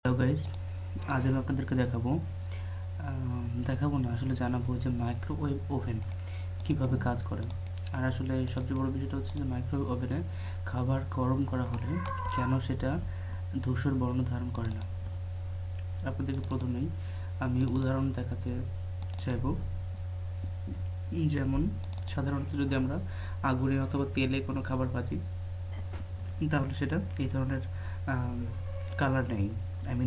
Hello guys, আজ আমি আপনাদেরকে দেখাবো না আসলে জানাবো যে মাইক্রোওয়েভ ওভেন কিভাবে কাজ করে। আর আসলে সবচেয়ে বড় বিষয়টা হচ্ছে যে মাইক্রোওয়েভ ওভেনে খাবার গরম করা হলে কেন সেটা ধূসর বর্ণ ধারণ করে না। আপনাদেরকে প্রথমেই আমি উদাহরণ দেখাতে চাইব। যেমন সাধারণত যদি আমরা আগুনে অথবা তেলে কোনো খাবার ভাজি, তাহলে সেটা এই ধরনের কালার নেই,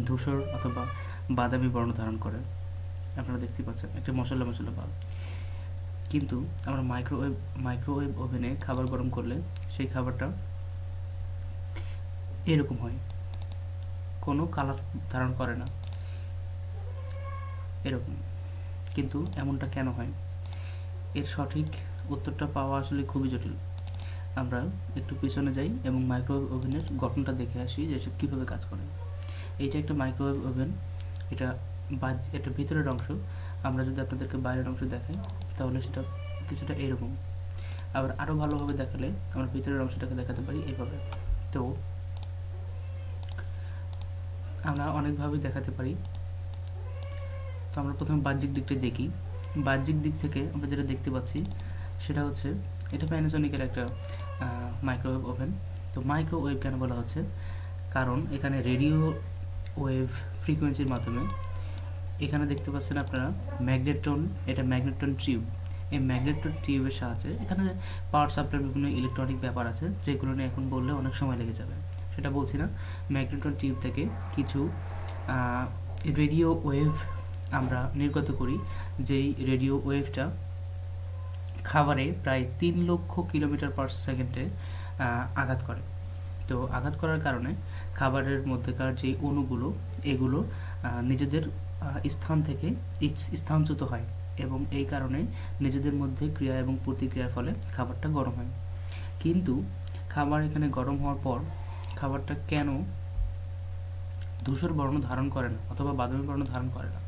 ধূসর অথবা বাদামি বর্ণ ধারণ করে। আপনারা দেখতে পাচ্ছেন একটা মশলা মশলা ভাব। কিন্তু আমরা মাইক্রোওয়েভ ওভেনে খাবার গরম করলে সেই খাবারটা এরকম হয়, কোনো কালার ধারণ করে না এরকম। কিন্তু এমনটা কেন হয়, এর সঠিক উত্তরটা পাওয়া আসলে খুবই জটিল। আমরা একটু পিছনে যাই এবং মাইক্রোওয়েভ ওভেনের গঠনটা দেখে আসি যে সে কীভাবে কাজ করে। এইটা একটা মাইক্রোওয়েভ ওভেন, এটা ভিতরের অংশ। আমরা যদি আপনাদেরকে বাইরের অংশ দেখাই তাহলে সেটা কিছুটা এরকম। আবার আরও ভালোভাবে দেখালে আমরা ভিতরের অংশটাকে দেখাতে পারি এইভাবে। তো আমরা অনেকভাবেই দেখাতে পারি। তো আমরা প্রথমে বাহ্যিক দিকটা দেখি। বাহ্যিক দিক থেকে আমরা যেটা দেখতে পাচ্ছি সেটা হচ্ছে এটা প্যানাসোনিকের একটা মাইক্রোওয়েভ ওভেন। তো মাইক্রোওয়েভ কেন বলা হচ্ছে, কারণ এখানে রেডিও ওয়েভ ফ্রিকোয়েন্সির মাধ্যমে, এখানে দেখতে পাচ্ছেন আপনারা ম্যাগনেট্রন, এটা ম্যাগনেট্রন টিউব। এই ম্যাগনেট্রন টিউবের সাহায্যে এখানে পাওয়ার সাপ্লাইয়ের বিভিন্ন ইলেকট্রনিক ব্যাপার আছে যেগুলো নিয়ে এখন বললে অনেক সময় লেগে যাবে, সেটা বলছি না। ম্যাগনেট্রন টিউব থেকে কিছু রেডিও ওয়েভ আমরা নির্গত করি, যেই রেডিও ওয়েভটা খাবারে প্রায় 3 লক্ষ কিলোমিটার পার সেকেন্ডে আঘাত করে। তো আঘাত করার কারণে খাবারের মধ্যেকার যে অণুগুলো, এগুলো নিজেদের স্থান থেকে স্থানচ্যুত হয় এবং এই কারণে নিজেদের মধ্যে ক্রিয়া এবং প্রতিক্রিয়ার ফলে খাবারটা গরম হয়। কিন্তু খাবার এখানে গরম হওয়ার পর খাবারটা কেন ধূসর বর্ণ ধারণ করে না অথবা বাদামি বর্ণ ধারণ করে না?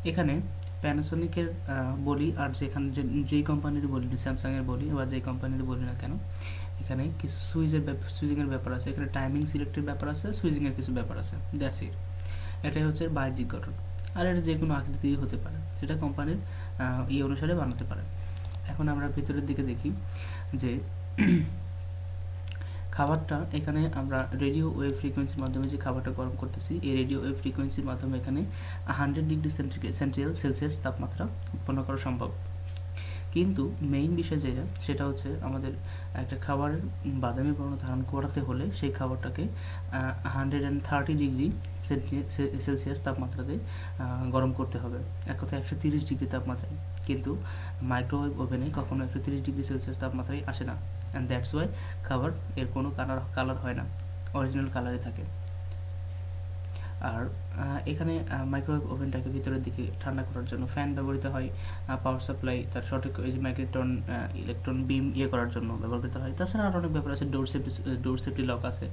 এখানে প্যানাসোনিকের বলি আর যেই কোম্পানির বলি, স্যামসাংয়ের বলি বা যেই কোম্পানির বলি না কেন, এখানে কিছু সুইচিংয়ের ব্যাপার আছে, এখানে টাইমিং সিলেক্টের ব্যাপার আছে, সুইচিংয়ের কিছু ব্যাপার আছে, দ্যাটস ইট। এটাই হচ্ছে বাহ্যিক গঠন। আর এটা যে কোনো আকৃতি হতে পারে, সেটা কোম্পানির অনুসারে বানাতে পারে। এখন আমরা ভিতরের দিকে দেখি যে খাবারটা এখানে আমরা রেডিও ওয়েভ ফ্রিকোয়েন্সির মাধ্যমে যে খাবারটা গরম করতেছি, এই রেডিও ওয়েভ ফ্রিকোয়েন্সির মাধ্যমে এখানে 100 ডিগ্রি সেলসিয়াস তাপমাত্রা উৎপন্ন করা সম্ভব। কিন্তু মেইন বিষয় যেটা, সেটা হচ্ছে আমাদের একটা খাবারের বাদামি বর্ণ ধারণ করাতে হলে সেই খাবারটাকে 130 ডিগ্রি সেলসিয়াস তাপমাত্রাতে গরম করতে হবে, এক কথায় 130 ডিগ্রি তাপমাত্রায়। কিন্তু মাইক্রোওয়েভ ওভেনে কখনো 130 ডিগ্রি সেলসিয়াস তাপমাত্রায় আসে না, অ্যান্ড দ্যাটস ওয়াই খাবার এর কোনো কালার হয় না, অরিজিনাল কালারে থাকে। আর এখানে মাইক্রোওয়েভ ওভেনটাকে ভিতরের দিকে ঠান্ডা করার জন্য ফ্যান ব্যবহৃত হয়, পাওয়ার সাপ্লাই তার সঠিক এই যে ম্যাগনেট্রন ইলেকট্রন বিম করার জন্য ব্যবহৃত হয়। তাছাড়া আরও অনেক ব্যাপার আছে, ডোর সেফটি লক আছে,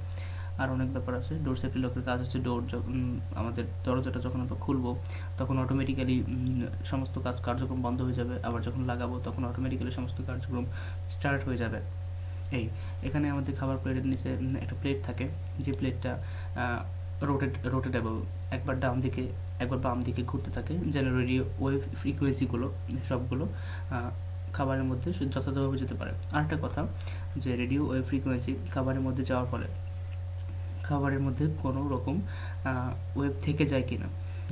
আর অনেক ব্যাপার আছে। ডোর সেফটি লকের কাজ হচ্ছে আমাদের দরজাটা যখন আমরা খুলবো তখন অটোমেটিক্যালি সমস্ত কার্যক্রম বন্ধ হয়ে যাবে, আবার যখন লাগাবো তখন অটোমেটিক্যালি সমস্ত কার্যক্রম স্টার্ট হয়ে যাবে। এখানে আমাদের খাবার প্লেটের নিচে একটা প্লেট থাকে, যে প্লেটটা রোটেটেবল, একবার ডান দিকে একবার বাম দিকে ঘুরতে থাকে, যেন রেডিও ওয়েভ ফ্রিকোয়েন্সিগুলো সবগুলো খাবারের মধ্যে যথাযথভাবে যেতে পারে। আরেকটা কথা, যে রেডিও ওয়েভ ফ্রিকোয়েন্সি খাবারের মধ্যে যাওয়ার ফলে খাবারের মধ্যে কোনো রকম ওয়েভ থেকে যায় কিনা,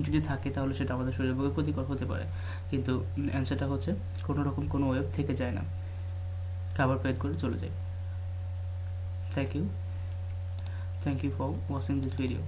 যদি থাকে তাহলে সেটা আমাদের শরীরের পক্ষে ক্ষতিকর হতে পারে। কিন্তু অ্যান্সারটা হচ্ছে কোনো রকম কোনো ওয়েভ থেকে যায় না, খাবার প্লেট করে চলে যায়। Thank you for watching this video.